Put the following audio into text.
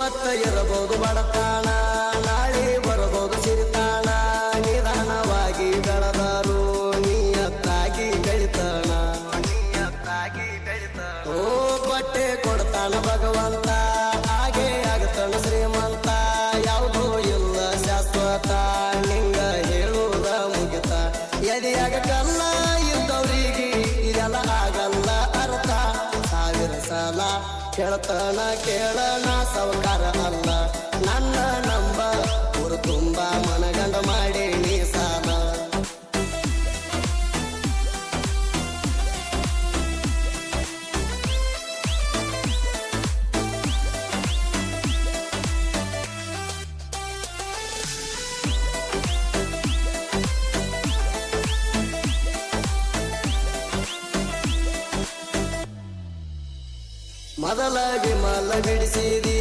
ಇವತ್ತ ಇರಬಹುದು ಬಡತಾಣ, ನಾಳೆ ಬರಬಹುದು ಸಿರಿತಾಣ. ನಿಧಾನವಾಗಿ ಬೆಳೆದರು ನಿಯತ್ತಾಗಿ ಬೆಳಿತಾಣ. ಓ ಬಟ್ಟೆ ಕೊಡ್ತಾನ ಭಗವಂತ, ಹಾಗೆ ಆಗತಾನ ಶ್ರೀಮಂತ. ಯಾವುದೂ ಇಲ್ಲ ಶಾಶ್ವತ, ನಿಂಗ ಹೇಳುವುದ ಮುಗಿತ. ಎದೆಯಾಗ ಕಲ್ಲ ಇದ್ದವ್ರಿಗೆ ಇದೆಲ್ಲ ಆಗಲ್ಲ ಅರ್ಥ. ಸಾವಿರ ಸಲ ಕೇಳ್ತಾನ ಕೇಳನ ಸಾವುಕಾರ ಅಲ್ಲ. ನನ್ನ ನಂಬ ಊರು ತುಂಬ ಮನಗಂಡ ಮಾಡಿ ನೀ ಸಾಲ. ಮೊದಲ ವಿಮಲ ಬಿಡಿಸಿದಿ